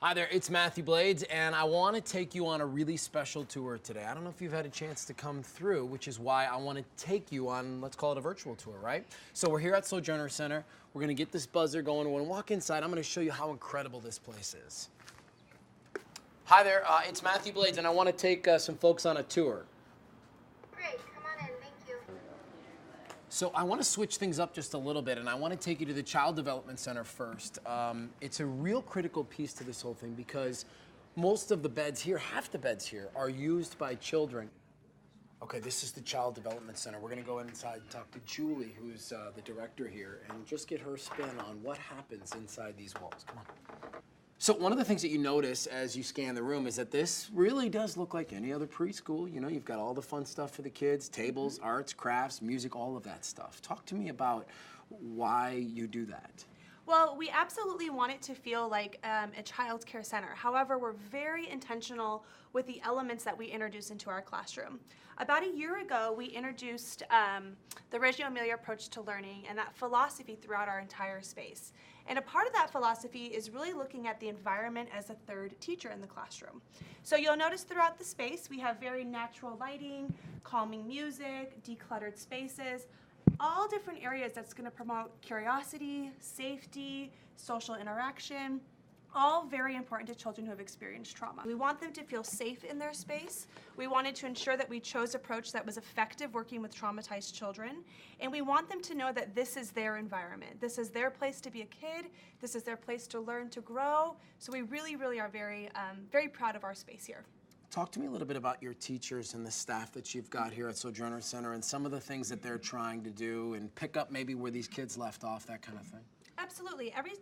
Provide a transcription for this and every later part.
Hi there, it's Matthew Blades, and I want to take you on a really special tour today. I don't know if you've had a chance to come through, which is why I want to take you on, let's call it a virtual tour, right? So we're here at Sojourner Center. We're going to get this buzzer going. When we walk inside, I'm going to show you how incredible this place is. Hi there, it's Matthew Blades, and I want to take some folks on a tour. Great, come on in, thank you. So I want to switch things up just a little bit, and I want to take you to the Child Development Center first. It's a real critical piece to this whole thing because most of the beds here, half the beds here, are used by children. Okay, this is the Child Development Center. We're going to go inside and talk to Julie, who's the director here, and just get her spin on what happens inside these walls. Come on. So one of the things that you notice as you scan the room is that this really does look like any other preschool. You know, you've got all the fun stuff for the kids, tables, arts, crafts, music, all of that stuff. Talk to me about why you do that. Well, we absolutely want it to feel like a child care center. However, we're very intentional with the elements that we introduce into our classroom. About a year ago, we introduced the Reggio Emilia approach to learning and that philosophy throughout our entire space. And a part of that philosophy is really looking at the environment as a third teacher in the classroom. So you'll notice throughout the space, we have very natural lighting, calming music, decluttered spaces, all different areas that's going to promote curiosity, safety, social interaction, all very important to children who have experienced trauma. We want them to feel safe in their space. We wanted to ensure that we chose an approach that was effective working with traumatized children, and we want them to know that this is their environment. This is their place to be a kid. This is their place to learn, to grow. So we really, really are very, very proud of our space here. Talk to me a little bit about your teachers and the staff that you've got here at Sojourner Center and some of the things that they're trying to do and pick up maybe where these kids left off, that kind of thing. Absolutely. Every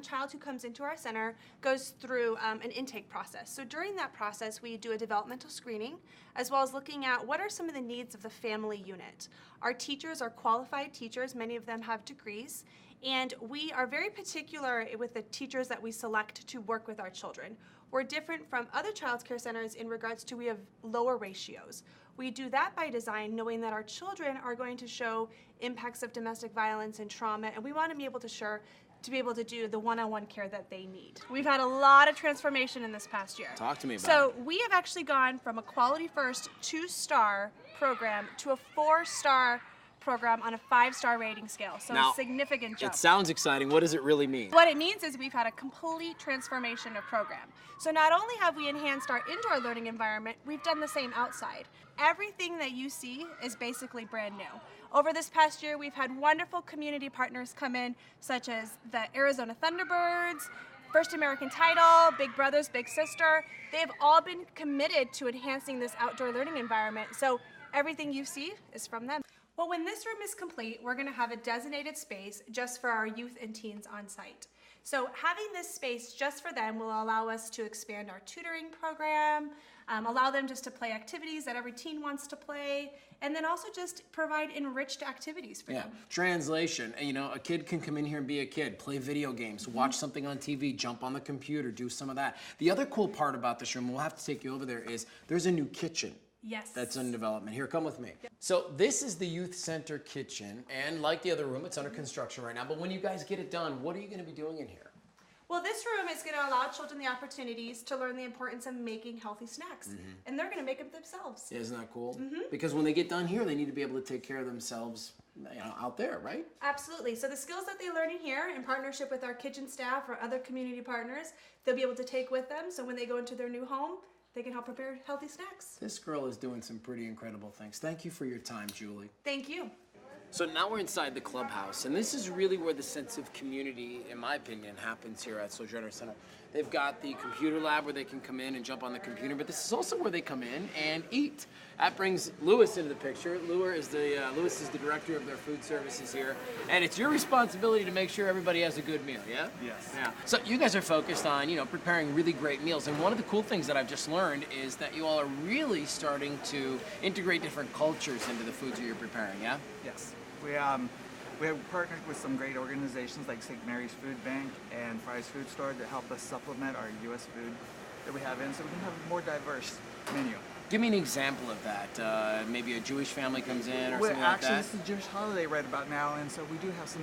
child who comes into our center goes through an intake process. So during that process, we do a developmental screening, as well as looking at what are some of the needs of the family unit. Our teachers are qualified teachers. Many of them have degrees. And we are very particular with the teachers that we select to work with our children. We're different from other child care centers in regards to we have lower ratios. We do that by design, knowing that our children are going to show impacts of domestic violence and trauma, and we want to be able to do the one-on-one care that they need. We've had a lot of transformation in this past year. Talk to me about it. So we have actually gone from a quality first 2-star program to a 4-star program on a 5-star rating scale. So Now, a significant jump. It sounds exciting. What does it really mean? What it means is we've had a complete transformation of program. So not only have we enhanced our indoor learning environment, we've done the same outside. Everything that you see is basically brand new. Over this past year, we've had wonderful community partners come in, such as the Arizona Thunderbirds, First American Title, Big Brothers Big Sister. They've all been committed to enhancing this outdoor learning environment. So everything you see is from them. Well, when this room is complete, we're going to have a designated space just for our youth and teens on site. So having this space just for them will allow us to expand our tutoring program, allow them just to play activities that every teen wants to play, and then also just provide enriched activities for them. Translation, you know, a kid can come in here and be a kid, play video games, watch something on TV, jump on the computer, do some of that. The other cool part about this room, we'll have to take you over there, is there's a new kitchen. Yes. That's in development. Here, come with me. So this is the youth center kitchen, and like the other room, it's under construction right now, but when you guys get it done, what are you going to be doing in here? Well, this room is going to allow children the opportunities to learn the importance of making healthy snacks, and they're going to make them themselves. Isn't that cool? Because when they get done here, they need to be able to take care of themselves, you know, out there, right? Absolutely. So the skills that they learn in here, in partnership with our kitchen staff or other community partners, they'll be able to take with them, so when they go into their new home, they can help prepare healthy snacks. This girl is doing some pretty incredible things. Thank you for your time, Julie. Thank you. So now we're inside the clubhouse, and this is really where the sense of community, in my opinion, happens here at Sojourner Center. They've got the computer lab where they can come in and jump on the computer, but this is also where they come in and eat. That brings Lewis into the picture. Lewis is the director of their food services here, and it's your responsibility to make sure everybody has a good meal, yeah? Yes. Yeah. So you guys are focused on, you know, preparing really great meals, and one of the cool things that I've just learned is that you all are really starting to integrate different cultures into the foods that you're preparing, yeah? Yes. We have partnered with some great organizations like St. Mary's Food Bank and Fry's Food Store to help us supplement our U.S. food that we have in, so we can have a more diverse menu. Give me an example of that. Maybe a Jewish family comes in or something like that. Actually, it's the Jewish holiday right about now, and so we do have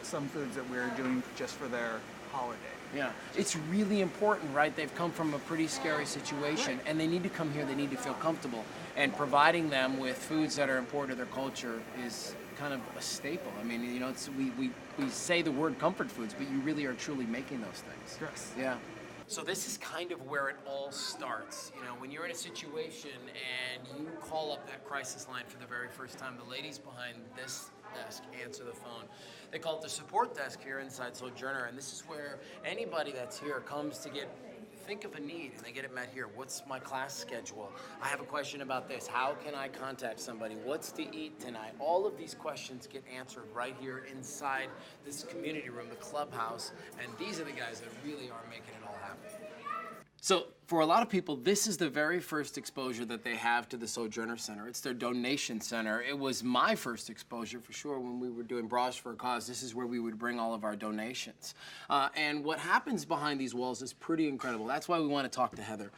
some foods that we're doing just for their holiday. Yeah, it's really important, right? They've come from a pretty scary situation, and they need to come here. They need to feel comfortable, and providing them with foods that are important to their culture is kind of a staple. I mean, you know, it's we say the word comfort foods, but you really are truly making those things. Yes. Yeah. So this is kind of where it all starts. You know, when you're in a situation and you call up that crisis line for the very first time, the ladies behind this desk answer the phone. They call it the support desk here inside Sojourner, and this is where anybody that's here comes to think of a need, and they get it met here. What's my class schedule? I have a question about this. How can I contact somebody? What's to eat tonight? All of these questions get answered right here inside this community room, the clubhouse, and these are the guys that really are making it all happen. So for a lot of people, this is the very first exposure that they have to the Sojourner Center. It's their donation center. It was my first exposure for sure when we were doing Bras for a Cause. This is where we would bring all of our donations. And what happens behind these walls is pretty incredible. That's why we want to talk to Heather.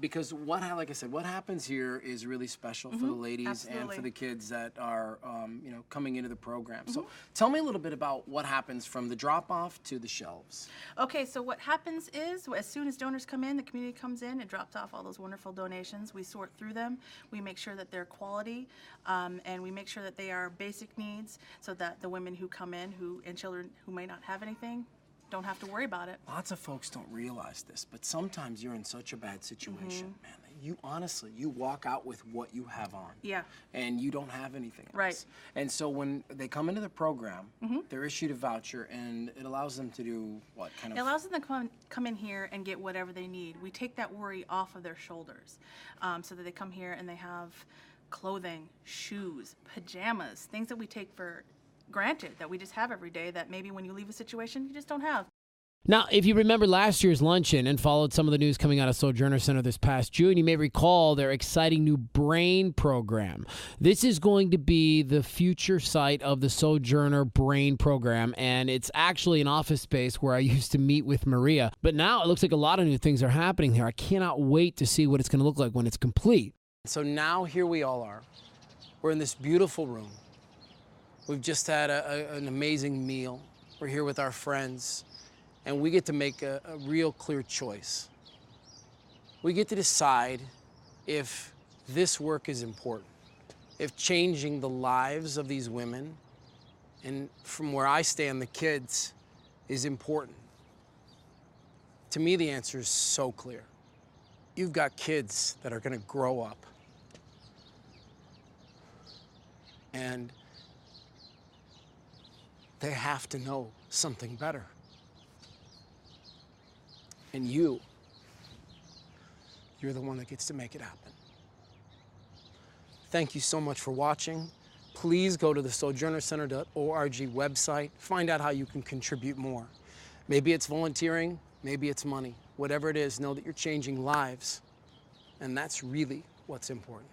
Because like I said, what happens here is really special for the ladies Absolutely. and for the kids that are you know, coming into the program. So tell me a little bit about what happens from the drop-off to the shelves. Okay, so what happens is, as soon as donors come in, the community comes in and drops off all those wonderful donations. We sort through them. We make sure that they're quality, and we make sure that they are basic needs, so that the women who come in and children who may not have anything don't have to worry about it. Lots of folks don't realize this, but sometimes you're in such a bad situation, man, that you honestly, you walk out with what you have on. Yeah. And you don't have anything else. Right. And so when they come into the program, they're issued a voucher, and it allows them to do what kind of? It allows them to come in here and get whatever they need. We take that worry off of their shoulders, so that they come here and they have clothing, shoes, pajamas, things that we take for granted, that we just have every day, that maybe when you leave a situation, you just don't have. Now, if you remember last year's luncheon and followed some of the news coming out of Sojourner Center this past June, you may recall their exciting new BRAIN program. This is going to be the future site of the Sojourner BRAIN program, and it's actually an office space where I used to meet with Maria. But now it looks like a lot of new things are happening here. I cannot wait to see what it's going to look like when it's complete. So now here we all are. We're in this beautiful room. We've just had an amazing meal. We're here with our friends, and we get to make a real clear choice. We get to decide if this work is important, if changing the lives of these women, and from where I stand, the kids, is important. To me, the answer is so clear. You've got kids that are gonna grow up, and they have to know something better. And you're the one that gets to make it happen. Thank you so much for watching. Please go to the sojournercenter.org website. Find out how you can contribute more. Maybe it's volunteering, maybe it's money. Whatever it is, know that you're changing lives. And that's really what's important.